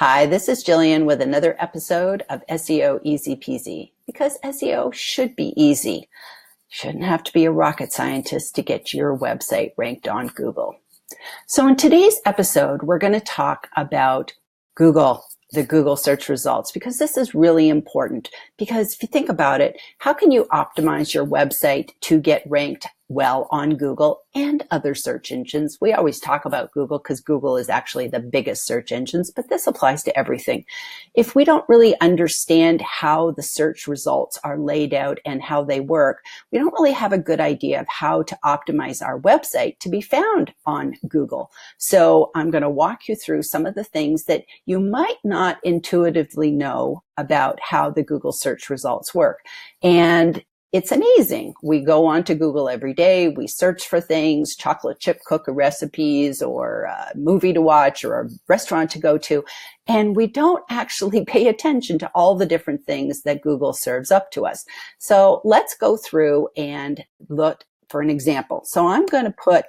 Hi, this is Jillian with another episode of SEO Easy Peasy, because SEO should be easy. Shouldn't have to be a rocket scientist to get your website ranked on Google. So in today's episode, we're going to talk about Google, the Google search results, because this is really important. Because if you think about it, how can you optimize your website to get ranked well on Google and other search engines? We always talk about Google because Google is actually the biggest search engines, but this applies to everything. If we don't really understand how the search results are laid out and how they work, we don't really have a good idea of how to optimize our website to be found on Google. So I'm going to walk you through some of the things that you might not intuitively know about how the Google search results work. And it's amazing. We go onto Google every day. We search for things, chocolate chip cookie recipes, or a movie to watch, or a restaurant to go to. And we don't actually pay attention to all the different things that Google serves up to us. So let's go through and look for an example. So I'm going to put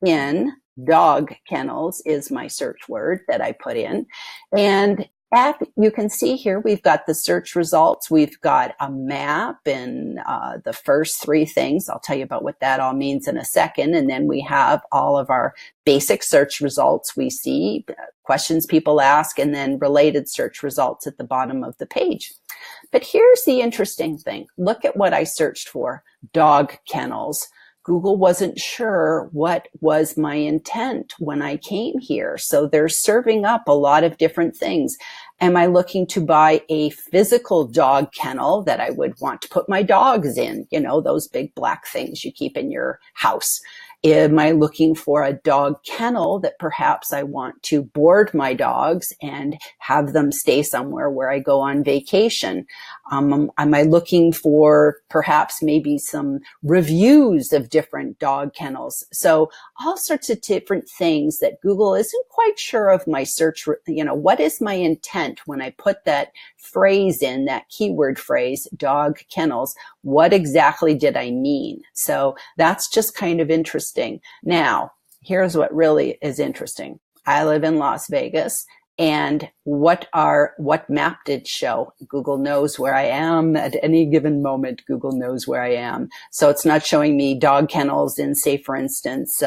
in dog kennels is my search word that I put in. And you can see here, we've got the search results. We've got a map and the first three things. I'll tell you about what that all means in a second. And then we have all of our basic search results we see, questions people ask, and then related search results at the bottom of the page. But here's the interesting thing. Look at what I searched for, dog kennels. Google wasn't sure what was my intent when I came here. So they're serving up a lot of different things. Am I looking to buy a physical dog kennel that I would want to put my dogs in? You know, those big black things you keep in your house. Am I looking for a dog kennel that perhaps I want to board my dogs and have them stay somewhere where I go on vacation? Am I looking for perhaps maybe some reviews of different dog kennels? So all sorts of different things that Google isn't quite sure of my search. You know, what is my intent when I put that phrase in, that keyword phrase, dog kennels? What exactly did I mean? So that's just kind of interesting. Now, here's what really is interesting. I live in Las Vegas, and what map did show? Google knows where I am at any given moment. Google knows where I am. So it's not showing me dog kennels in, say, for instance,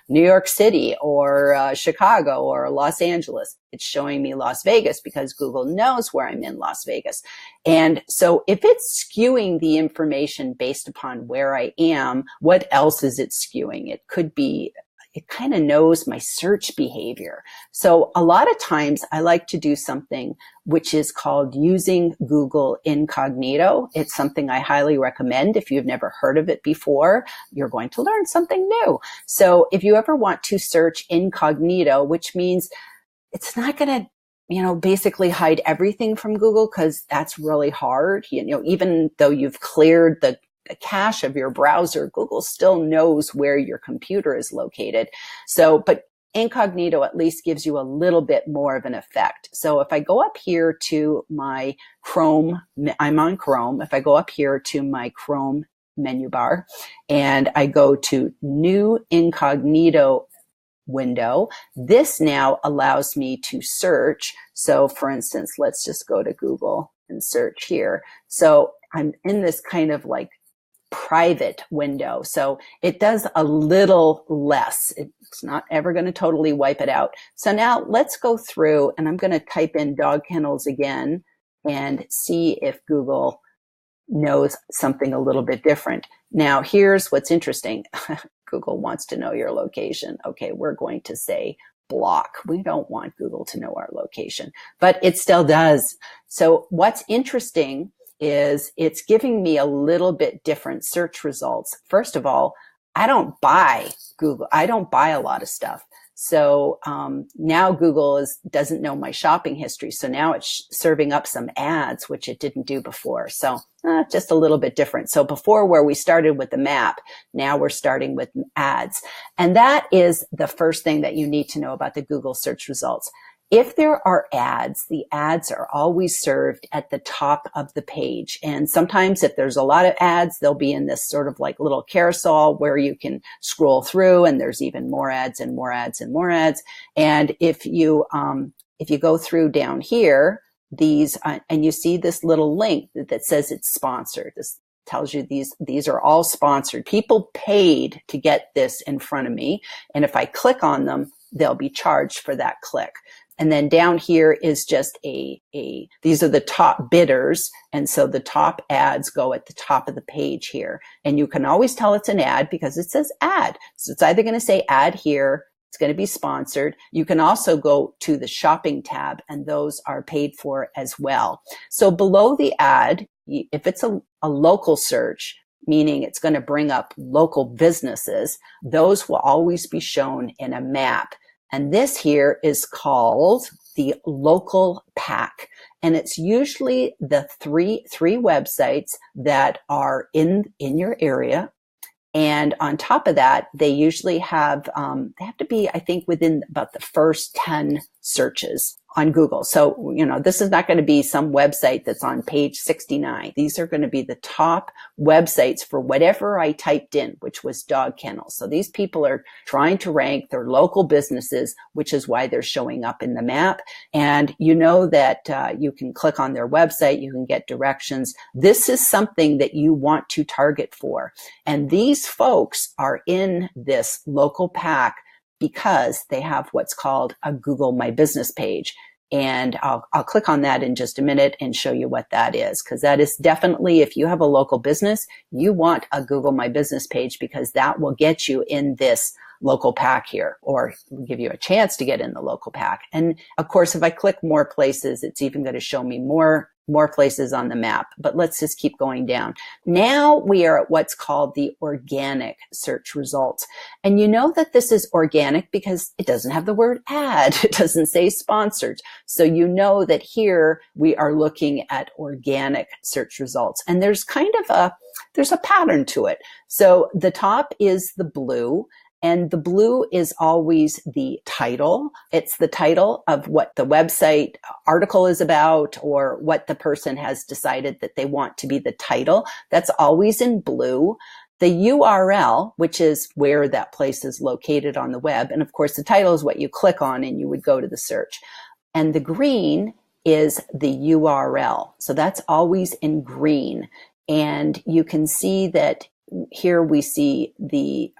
New York City or Chicago or Los Angeles. It's showing me Las Vegas because Google knows where I'm in Las Vegas. And so if it's skewing the information based upon where I am, what else is it skewing? It could be it kind of knows my search behavior. So a lot of times I like to do something which is called using Google Incognito. It's something I highly recommend. If you've never heard of it before, you're going to learn something new. So if you ever want to search incognito, which means it's not going to basically hide everything from Google, because that's really hard. Even though you've cleared the cache of your browser, Google still knows where your computer is located. So, but incognito at least gives you a little bit more of an effect. So if I go up here to my Chrome, I'm on Chrome. If I go up here to my Chrome menu bar and I go to new incognito window, this now allows me to search. So for instance, let's just go to Google and search here. So I'm in this kind of like private window. So it does a little less. It's not ever going to totally wipe it out. So now let's go through, and I'm going to type in dog kennels again and see if Google knows something a little bit different. Now here's what's interesting. Google wants to know your location. Okay, we're going to say block. We don't want Google to know our location, but it still does. So what's interesting is it's giving me a little bit different search results. First of all, I don't buy Google. I don't buy a lot of stuff. So now Google doesn't know my shopping history. So now it's serving up some ads, which it didn't do before. So just a little bit different. So before, where we started with the map, now we're starting with ads. And that is the first thing that you need to know about the Google search results. If there are ads, the ads are always served at the top of the page. And sometimes if there's a lot of ads, they'll be in this sort of like little carousel where you can scroll through, and there's even more ads and more ads and more ads. And if you if you go through down here, these, and you see this little link that says it's sponsored. This tells you these are all sponsored. People paid to get this in front of me. And if I click on them, they'll be charged for that click. And then down here is just these are the top bidders. And so the top ads go at the top of the page here. And you can always tell it's an ad because it says ad. So it's either going to say ad here, it's going to be sponsored. You can also go to the shopping tab, and those are paid for as well. So below the ad, if it's a local search, meaning it's going to bring up local businesses, those will always be shown in a map. And this here is called the local pack. And it's usually the three websites that are in your area. And on top of that, they usually have, they have to be, I think, within about the first 10 searches on Google. So, this is not going to be some website that's on page 69. These are going to be the top websites for whatever I typed in, which was dog kennels. So these people are trying to rank their local businesses, which is why they're showing up in the map. And you know that you can click on their website, you can get directions. This is something that you want to target for. And these folks are in this local pack because they have what's called a Google My Business page. And I'll click on that in just a minute and show you what that is. Because that is definitely, if you have a local business, you want a Google My Business page because that will get you in this local pack here, or give you a chance to get in the local pack. And of course, if I click more places, it's even going to show me more places on the map. But let's just keep going down. Now we are at what's called the organic search results. And you know that this is organic because it doesn't have the word ad. It doesn't say sponsored. So you know that here we are looking at organic search results. And there's kind of there's a pattern to it. So the top is the blue. And the blue is always the title. It's the title of what the website article is about, or what the person has decided that they want to be the title. That's always in blue. The URL, which is where that place is located on the web. And of course, the title is what you click on and you would go to the search. And the green is the URL. So that's always in green. And you can see that here we see the,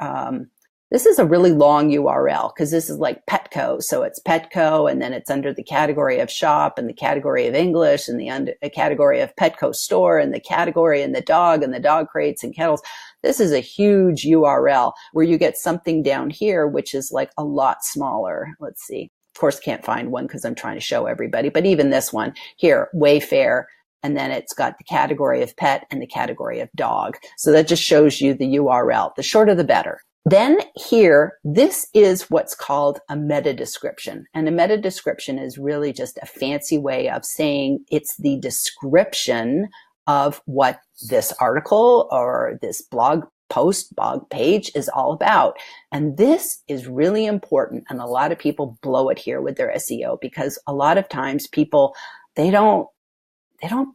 this is a really long URL because this is like Petco. So it's Petco, and then it's under the category of shop and the category of English and the category of Petco store and the category and the dog crates and kennels. This is a huge URL where you get something down here, which is like a lot smaller. Let's see. Of course, can't find one because I'm trying to show everybody, but even this one here, Wayfair. And then it's got the category of pet and the category of dog. So that just shows you the URL. The shorter, the better. Then here, this is what's called a meta description. And a meta description is really just a fancy way of saying it's the description of what this article or this blog post, blog page is all about. And this is really important. And a lot of people blow it here with their SEO because a lot of times people, they don't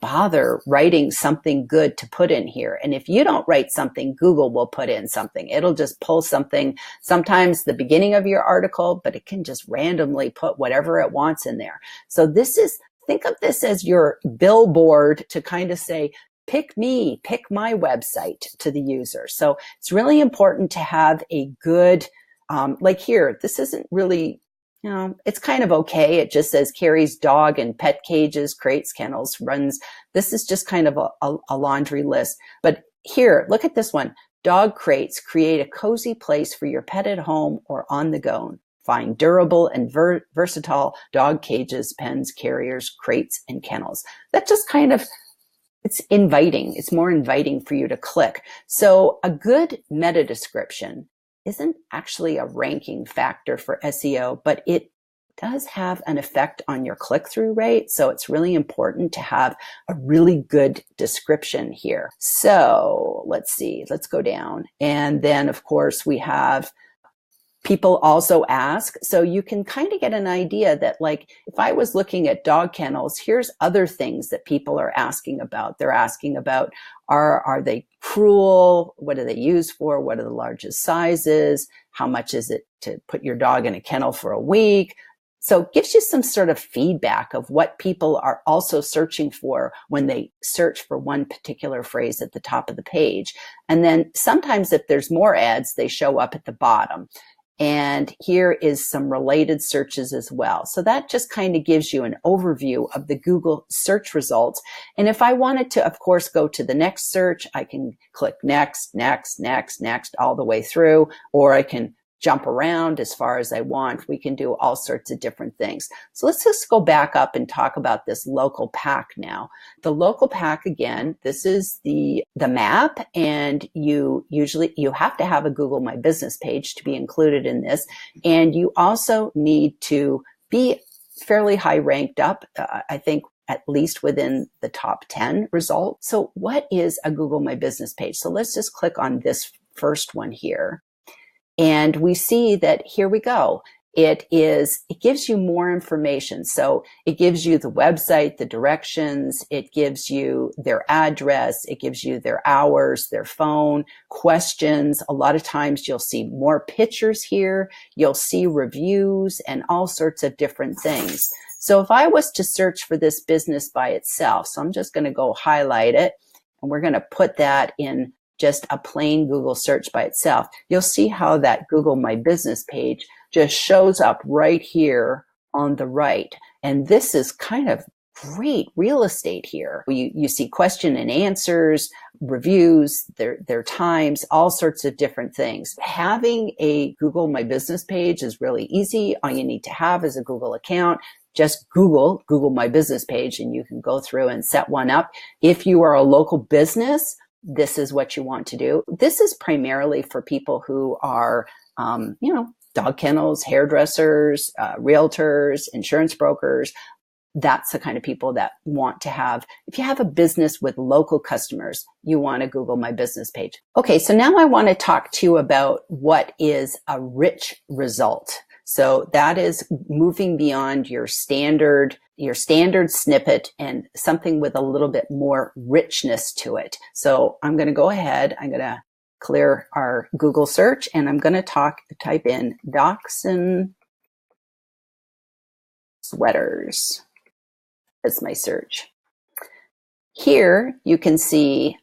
bother writing something good to put in here. And if you don't write something, Google will put in something. It'll just pull something, sometimes the beginning of your article, but it can just randomly put whatever it wants in there. So think of this as your billboard to kind of say, pick me, pick my website to the user. So it's really important to have a good, like here, this isn't really, it's kind of okay. It just says carries dog and pet cages, crates, kennels, runs. This is just kind of a laundry list. But here, look at this one. Dog crates create a cozy place for your pet at home or on the go. Find durable and versatile dog cages, pens, carriers, crates, and kennels. That just kind of, it's inviting. It's more inviting for you to click. So a good meta description isn't actually a ranking factor for SEO, but it does have an effect on your click-through rate. So it's really important to have a really good description here. So let's see, let's go down. And then of course we have people also ask, so you can kind of get an idea that, like, if I was looking at dog kennels, here's other things that people are asking about. They're asking about, are they cruel? What do they use for? What are the largest sizes? How much is it to put your dog in a kennel for a week? So it gives you some sort of feedback of what people are also searching for when they search for one particular phrase at the top of the page. And then sometimes if there's more ads, they show up at the bottom. And here is some related searches as well. So that just kind of gives you an overview of the Google search results. And if I wanted to, of course, go to the next search, I can click next, next, next, next, all the way through, or I can jump around as far as I want. We can do all sorts of different things. So let's just go back up and talk about this local pack now. The local pack, again, this is the map, and you have to have a Google My Business page to be included in this. And you also need to be fairly high ranked up, I think at least within the top 10 results. So what is a Google My Business page? So let's just click on this first one here. And we see that here we go. It gives you more information. So it gives you the website, the directions, it gives you their address, it gives you their hours, their phone, questions. A lot of times you'll see more pictures here. You'll see reviews and all sorts of different things. So if I was to search for this business by itself, so I'm just going to go highlight it, and we're going to put that in just a plain Google search by itself, you'll see how that Google My Business page just shows up right here on the right. And this is kind of great real estate here. You see question and answers, reviews, their times, all sorts of different things. Having a Google My Business page is really easy. All you need to have is a Google account. Just Google My Business page, and you can go through and set one up. If you are a local business, this is what you want to do. This is primarily for people who are, dog kennels, hairdressers, realtors, insurance brokers. That's the kind of people that want to have. If you have a business with local customers, you want to Google My Business page. Okay, so now I want to talk to you about what is a rich result. So that is moving beyond your standard snippet and something with a little bit more richness to it. So I'm going to go ahead. I'm going to clear our Google search, and I'm going to type in dachshund sweaters as my search. Here you can see,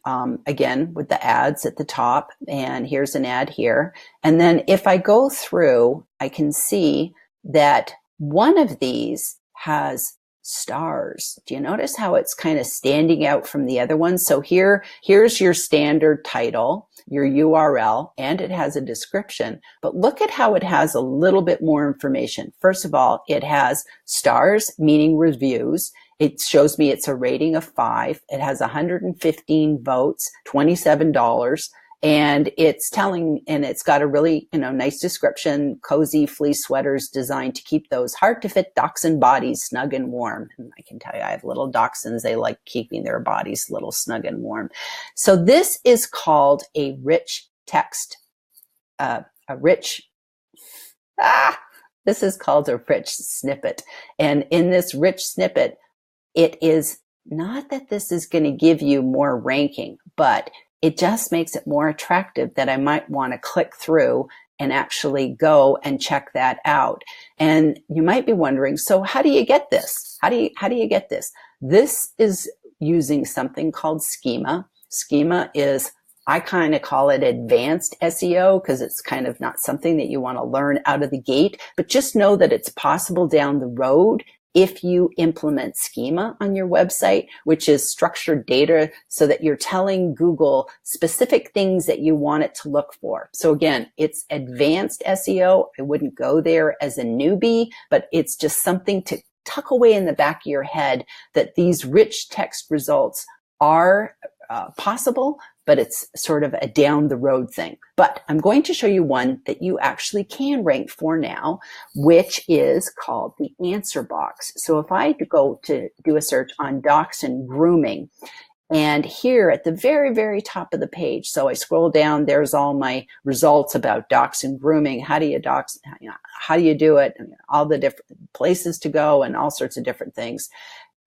again, with the ads at the top, and here's an ad here. And then if I go through, I can see that one of these has stars. Do you notice how it's kind of standing out from the other ones? So here's your standard title, your URL, and it has a description. But look at how it has a little bit more information. First of all, it has stars, meaning reviews. It shows me it's a rating of 5. It has 115 votes, $27. And it's got a really, nice description, cozy fleece sweaters designed to keep those hard to fit dachshund bodies snug and warm. And I can tell you, I have little dachshunds. They like keeping their bodies a little snug and warm. So this is called a rich text, this is called a rich snippet. And in this rich snippet, it is not that this is going to give you more ranking, but it just makes it more attractive that I might want to click through and actually go and check that out. And you might be wondering, so how do you get this? How do you get this? This is using something called schema. Schema is, I kind of call it advanced SEO because it's kind of not something that you want to learn out of the gate, but just know that it's possible down the road if you implement schema on your website, which is structured data so that you're telling Google specific things that you want it to look for. So again, it's advanced SEO. I wouldn't go there as a newbie, but it's just something to tuck away in the back of your head that these rich text results are possible, but it's sort of a down the road thing. But I'm going to show you one that you actually can rank for now, which is called the answer box. So if I go to do a search on dachshund grooming, and here at the very, very top of the page, so I scroll down, there's all my results about dachshund grooming. How do you do it? All the different places to go and all sorts of different things.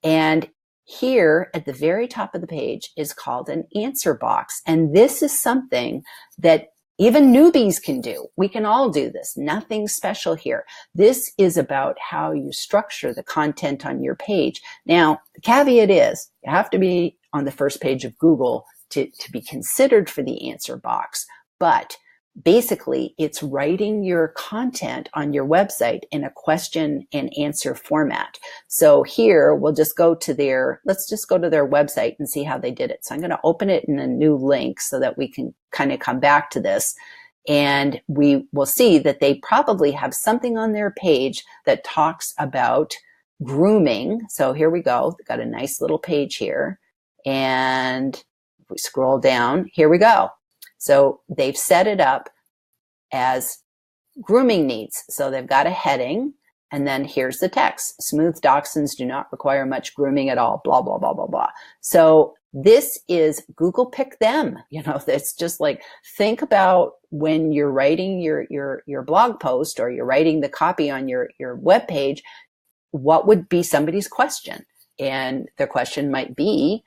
And here at the very top of the page is called an answer box. And this is something that even newbies can do. We can all do this. Nothing special here. This is about how you structure the content on your page. Now, the caveat is you have to be on the first page of Google to be considered for the answer box. But basically, it's writing your content on your website in a question and answer format. So here, we'll just go to let's just go to their website and see how they did it. So I'm going to open it in a new link so that we can kind of come back to this. And we will see that they probably have something on their page that talks about grooming. So here we go. They've got a nice little page here. And if we scroll down, here we go. So they've set it up as grooming needs. So they've got a heading, and then here's the text. Smooth dachshunds do not require much grooming at all, blah, blah, blah, blah, blah. So this is Google pick them. You know, it's just like, think about when you're writing your blog post or you're writing the copy on your web page, what would be somebody's question? And their question might be,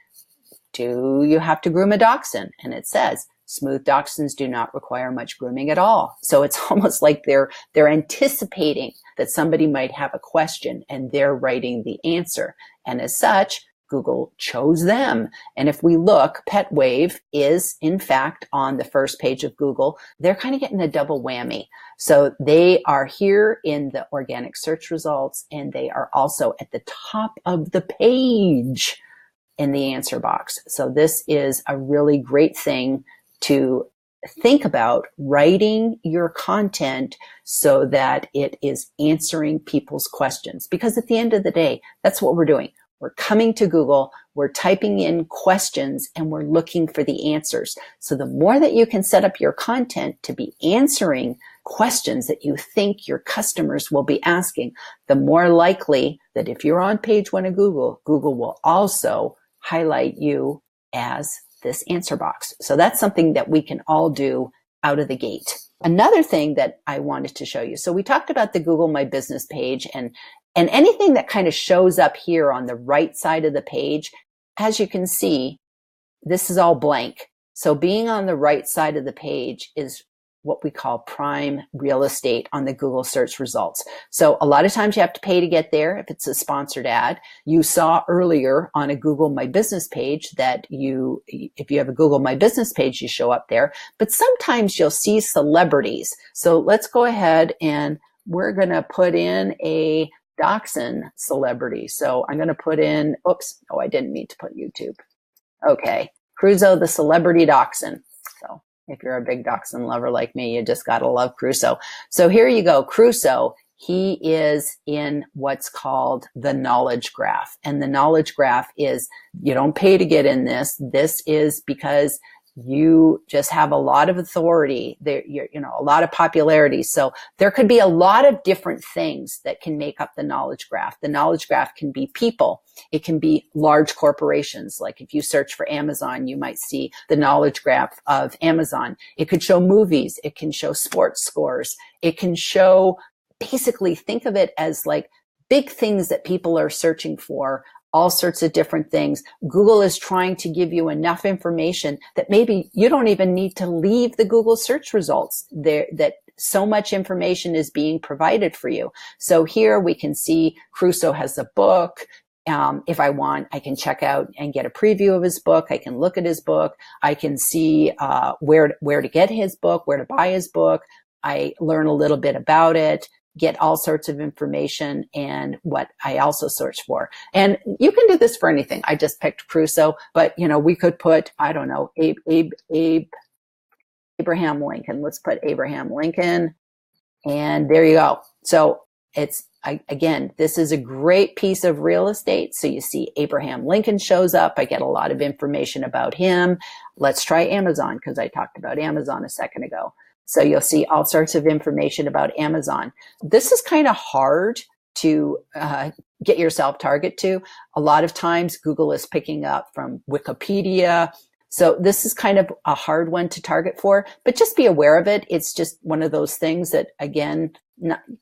do you have to groom a dachshund? And it says, smooth dachshunds do not require much grooming at all. So it's almost like they're anticipating that somebody might have a question and they're writing the answer. And as such, Google chose them. And if we look, PetWave is in fact on the first page of Google. They're kind of getting a double whammy. So they are here in the organic search results, and they are also at the top of the page in the answer box. So this is a really great thing to think about, writing your content so that it is answering people's questions. Because at the end of the day, that's what we're doing. We're coming to Google, we're typing in questions, and we're looking for the answers. So the more that you can set up your content to be answering questions that you think your customers will be asking, the more likely that if you're on page 1 of Google, Google will also highlight you as this answer box. So that's something that we can all do out of the gate. Another thing that I wanted to show you. So we talked about the Google My Business page, and anything that kind of shows up here on the right side of the page, as you can see, this is all blank. So being on the right side of the page is what we call prime real estate on the Google search results. So a lot of times you have to pay to get there if it's a sponsored ad. You saw earlier on a Google My Business page that if you have a Google My Business page, you show up there. But sometimes you'll see celebrities. So let's go ahead and we're going to put in a dachshund celebrity. So I'm going to put in, oops, no, I didn't mean to put YouTube. Okay, Crusoe the celebrity dachshund. So if you're a big dachshund lover like me, you just got to love Crusoe. So here you go, Crusoe. He is in what's called the knowledge graph. And the knowledge graph is, you don't pay to get in this. This is because you just have a lot of authority there, a lot of popularity. So there could be a lot of different things that can make up the knowledge graph. The knowledge graph can be people. It can be large corporations. Like if you search for Amazon, you might see the knowledge graph of Amazon. It could show movies. It can show sports scores. It can show, basically think of it as like big things that people are searching for, all sorts of different things. Google is trying to give you enough information that maybe you don't even need to leave the Google search results there, that so much information is being provided for you. So here we can see Crusoe has a book. If I want, I can check out and get a preview of his book. I can look at his book. I can see where to get his book, where to buy his book. I learn a little bit about it, get all sorts of information, and what I also search for. And you can do this for anything. I just picked Crusoe, but we could put, I don't know, Abraham Lincoln. Let's put Abraham Lincoln, and there you go. So again, this is a great piece of real estate. So you see Abraham Lincoln shows up. I get a lot of information about him. Let's try Amazon, because I talked about Amazon a second ago. So you'll see all sorts of information about Amazon. This is kind of hard to get yourself target to. A lot of times Google is picking up from Wikipedia. So this is kind of a hard one to target for, but just be aware of it. It's just one of those things that, again,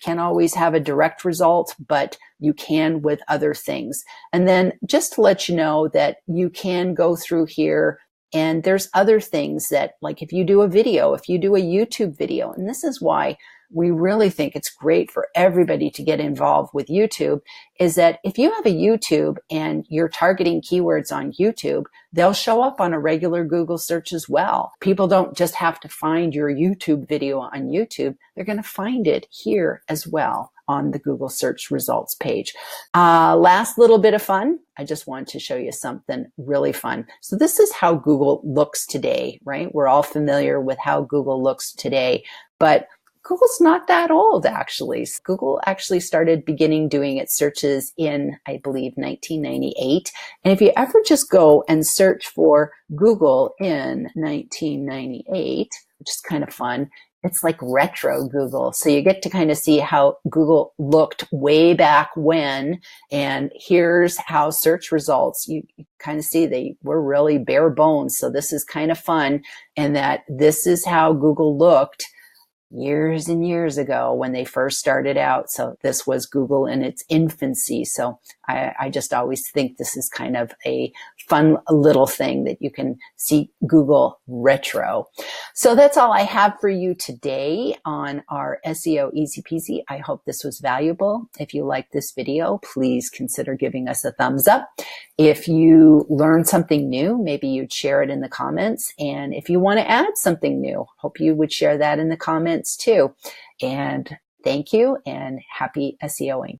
can't always have a direct result, but you can with other things. And then just to let you know that you can go through here And there's other things that, like if you do a video, if you do a YouTube video, and this is why we really think it's great for everybody to get involved with YouTube, is that if you have a YouTube and you're targeting keywords on YouTube, they'll show up on a regular Google search as well. People don't just have to find your YouTube video on YouTube. They're going to find it here as well on the Google search results page. Last little bit of fun. I just wanted to show you something really fun. So this is how Google looks today, right? We're all familiar with how Google looks today, but Google's not that old, actually. Google actually started beginning doing its searches in, I believe, 1998. And if you ever just go and search for Google in 1998, which is kind of fun, it's like retro Google. So you get to kind of see how Google looked way back when. And here's how search results, you kind of see they were really bare bones. So this is kind of fun, and that this is how Google looked years and years ago when they first started out. So this was Google in its infancy. So I just always think this is kind of a fun little thing that you can see Google retro. So that's all I have for you today on our SEO Easy Peasy. I hope this was valuable. If you like this video, please consider giving us a thumbs up. If you learned something new, maybe you'd share it in the comments. And if you want to add something new, hope you would share that in the comments too. And thank you and happy SEOing.